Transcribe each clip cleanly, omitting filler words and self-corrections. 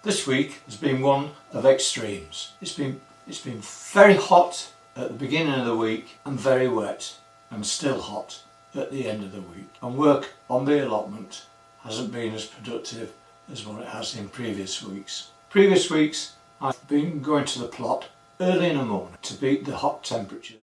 This week has been one of extremes. It's been very hot at the beginning of the week and very wet and still hot at the end of the week. And work on the allotment hasn't been as productive as what it has in previous weeks. Previous weeks I've been going to the plot early in the morning to beat the hot temperature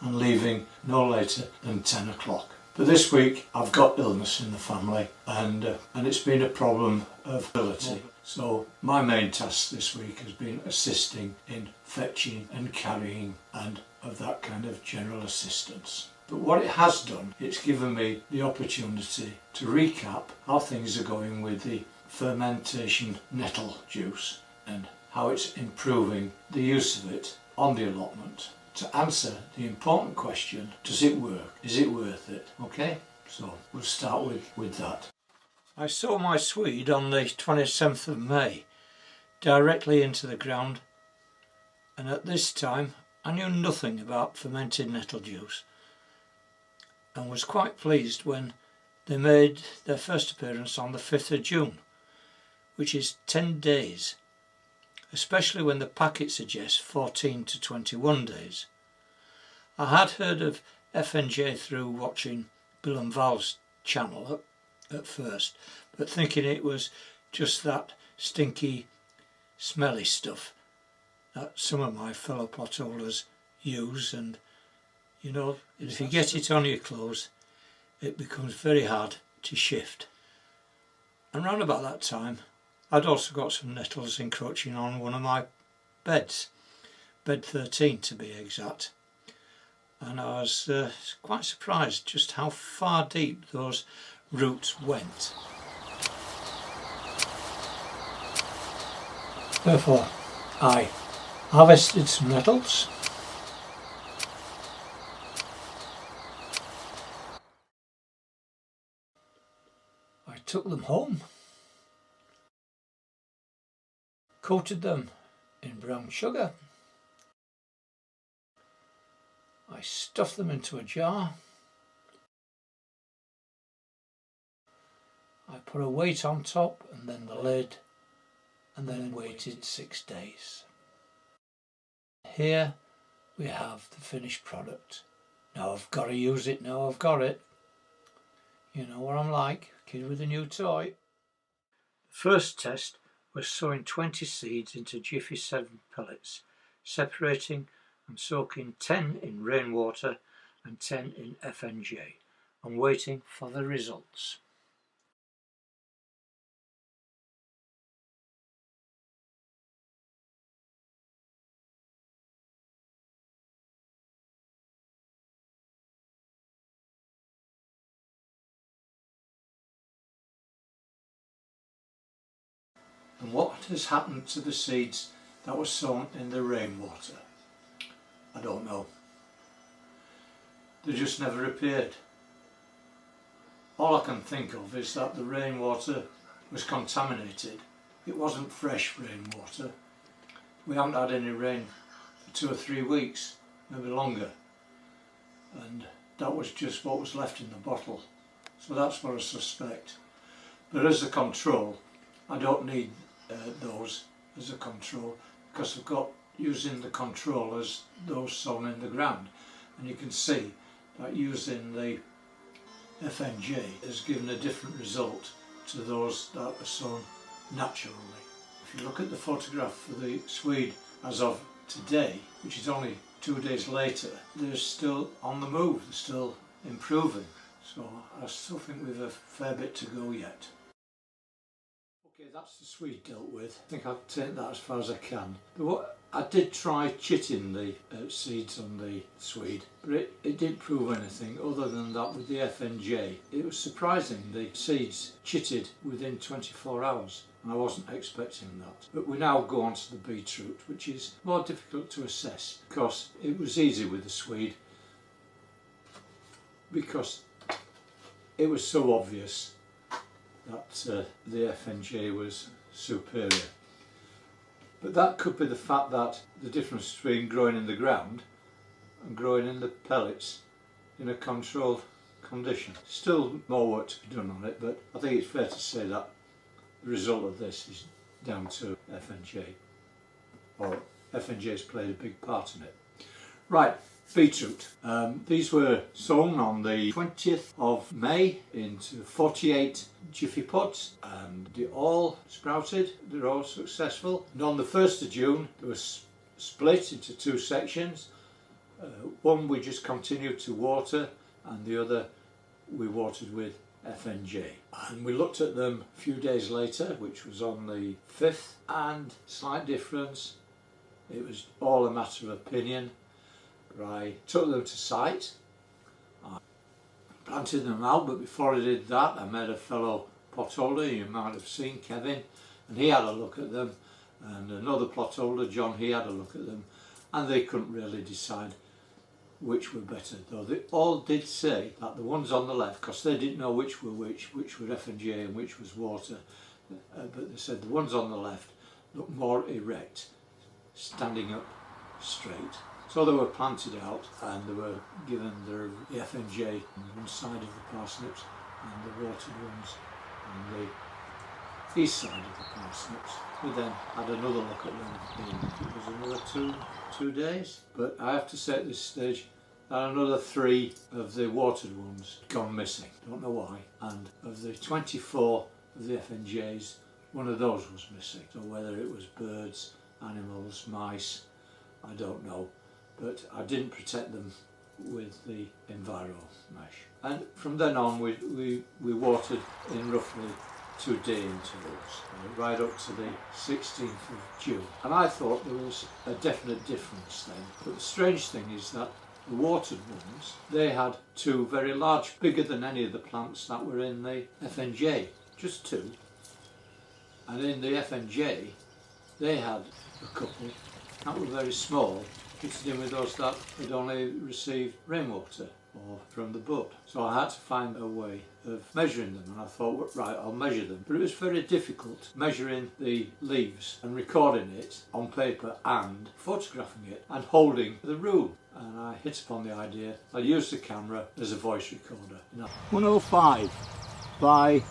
and leaving no later than 10 o'clock. But this week I've got illness in the family and it's been a problem of ability. So my main task this week has been assisting in fetching and carrying and of that kind of general assistance. But what it has done, it's given me the opportunity to recap how things are going with the fermentation nettle juice and how it's improving the use of it on the allotment. To answer the important question, does it work? Is it worth it? Okay, so we'll start with that. I sow my swede on the 27th of May, directly into the ground, and at this time I knew nothing about fermented nettle juice and was quite pleased when they made their first appearance on the 5th of June, which is 10 days, especially when the packet suggests 14 to 21 days. I had heard of F.N.J through watching Bill and Val's channel at first, but thinking it was just that stinky, smelly stuff that some of my fellow plot holders use, and you know, if you get it on your clothes it becomes very hard to shift. And round about that time I'd also got some nettles encroaching on one of my beds, bed 13 to be exact, and I was quite surprised just how far deep those roots went. Therefore I harvested some nettles, I took them home, coated them in brown sugar, I stuffed them into a jar, I put a weight on top and then the lid, and then waited 6 days. Here we have the finished product. Now I've got to use it, now I've got it. You know what I'm like, kid with a new toy. The first test was sowing 20 seeds into Jiffy 7 pellets, separating and soaking 10 in rainwater and 10 in F.N.J, and waiting for the results. And what has happened to the seeds that were sown in the rainwater? I don't know. They just never appeared. All I can think of is that the rainwater was contaminated. It wasn't fresh rainwater. We haven't had any rain for 2 or 3 weeks, maybe longer. And that was just what was left in the bottle. So that's what I suspect. But as a control, I don't need those as a control, because I've got using the control as those sown in the ground, and you can see that using the F.N.J has given a different result to those that are sown naturally. If you look at the photograph for the swede as of today, which is only 2 days later, they're still on the move, they're still improving, so I still think we've a fair bit to go yet. Okay, that's the swede dealt with. I think I'll take that as far as I can. But what I did try chitting the seeds on the swede, but it didn't prove anything other than that with the F.N.J. It was surprising, the seeds chitted within 24 hours, and I wasn't expecting that. But we now go on to the beetroot, which is more difficult to assess because it was easy with the swede, because it was so obvious that the F.N.J was superior. But that could be the fact that the difference between growing in the ground and growing in the pellets in a controlled condition. Still more work to be done on it, but I think it's fair to say that the result of this is down to F.N.J, or F.N.J has played a big part in it. Right, beetroot. These were sown on the 20th of May into 48 jiffy pods, and they all sprouted, they're all successful. And on the 1st of June they were split into two sections. One we just continued to water, and the other we watered with F.N.J. And we looked at them a few days later, which was on the 5th, and slight difference. It was all a matter of opinion. I took them to site, I planted them out, but before I did that I met a fellow plot holder you might have seen, Kevin, and he had a look at them, and another plot holder, John, he had a look at them, and they couldn't really decide which were better, though they all did say that the ones on the left, because they didn't know which were F.N.J and which was water, but they said the ones on the left looked more erect, standing up straight. So they were planted out, and they were given the F.N.J on one side of the parsnips and the watered ones on the east side of the parsnips. We then had another look at them in, it was another two days. But I have to say at this stage that another 3 of the watered ones had gone missing. Don't know why. And of the 24 of the F.N.Js, one of those was missing. So whether it was birds, animals, mice, I don't know. But I didn't protect them with the Enviro mesh. And from then on we watered in roughly 2-day intervals, right up to the 16th of June. And I thought there was a definite difference then. But the strange thing is that the watered ones, they had 2 very large, bigger than any of the plants that were in the F.N.J, just 2. And in the F.N.J they had a couple that were very small, fitted in with those that had only received rainwater or from the bud. So I had to find a way of measuring them, and I thought, right, I'll measure them. But it was very difficult measuring the leaves and recording it on paper and photographing it and holding the rule. And I hit upon the idea, I'll use the camera as a voice recorder. 105 by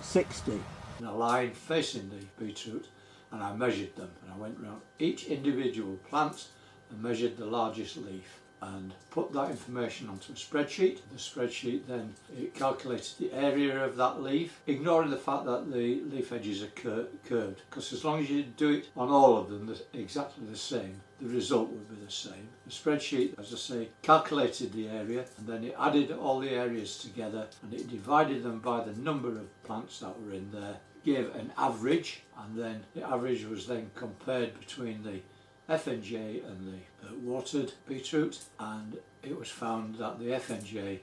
60. In a line facing the beetroot, and I measured them, and I went round each individual plant and measured the largest leaf and put that information onto a spreadsheet. The spreadsheet then it calculated the area of that leaf, ignoring the fact that the leaf edges are curved, because as long as you do it on all of them exactly the same, the result would be the same. The spreadsheet, as I say, calculated the area, and then it added all the areas together and it divided them by the number of plants that were in there, gave an average, and then the average was then compared between the F.N.J and the watered beetroot, and it was found that the F.N.J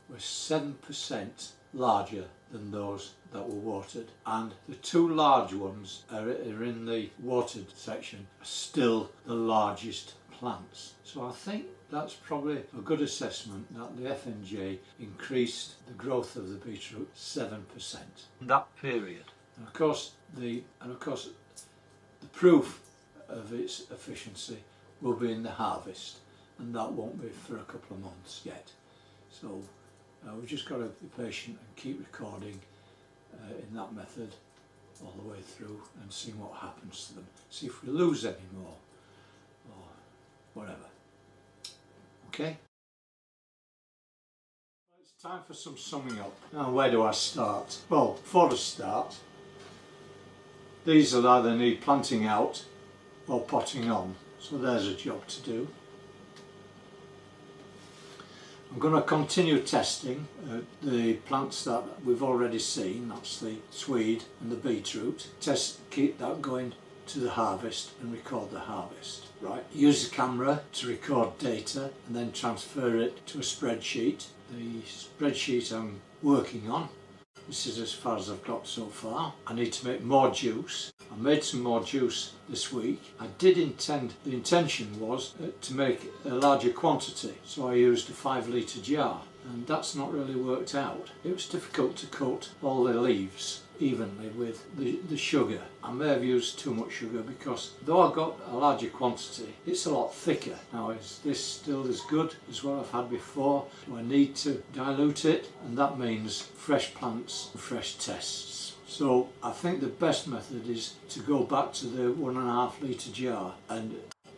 was 7% larger than those that were watered, and the 2 large ones are in the watered section are still the largest plants. So I think that's probably a good assessment that the F.N.J increased the growth of the beetroot 7% in that period. And of course the proof of its efficiency will be in the harvest, and that won't be for a couple of months yet. So we've just got to be patient and keep recording in that method all the way through and see what happens to them. See if we lose any more or whatever. Okay? It's time for some summing up. Now, where do I start? Well, before I start, these will either need planting out or potting on, so there's a job to do. I'm going to continue testing the plants that we've already seen, that's the swede and the beetroot. Keep that going to the harvest and record the harvest. Right, use the camera to record data and then transfer it to a spreadsheet. The spreadsheet I'm working on, this is as far as I've got so far. I need to make more juice. I made some more juice this week. The intention was to make a larger quantity, so I used a 5-litre jar, and that's not really worked out. It was difficult to coat all the leaves evenly with the sugar. I may have used too much sugar because though I got a larger quantity, it's a lot thicker. Now, is this still as good as what I've had before? Do I need to dilute it? And that means fresh plants and fresh tests. So I think the best method is to go back to the 1.5 litre jar and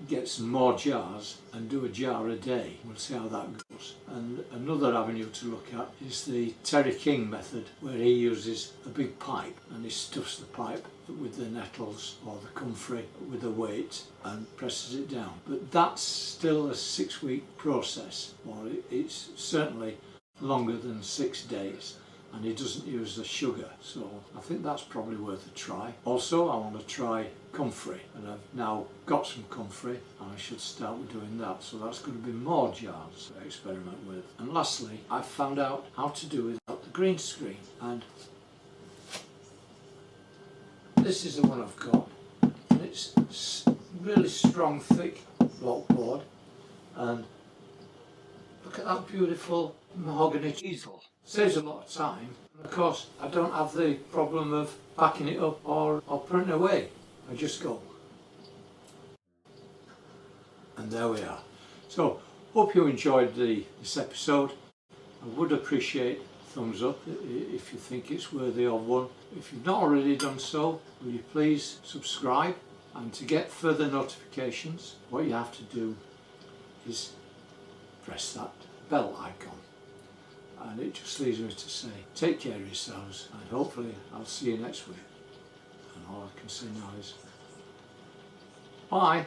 get some more jars and do a jar a day. We'll see how that goes. And another avenue to look at is the Terry King method, where he uses a big pipe and he stuffs the pipe with the nettles or the comfrey with a weight and presses it down. But that's still a 6-week process, or it's certainly longer than 6 days. And he doesn't use the sugar, so I think that's probably worth a try. Also, I want to try comfrey, and I've now got some comfrey and I should start with doing that, so that's going to be more jars to experiment with. And lastly, I found out how to do without the green screen, and this is the one I've got, and it's really strong, thick block board, and look at that beautiful mahogany easel. Saves a lot of time, and of course I don't have the problem of packing it up or putting it away. I just go. And there we are. So, hope you enjoyed this episode. I would appreciate a thumbs up if you think it's worthy of one. If you've not already done so, will you please subscribe? And to get further notifications, what you have to do is press that bell icon. And it just leaves me to say, take care of yourselves, and hopefully I'll see you next week. And all I can say now is, bye.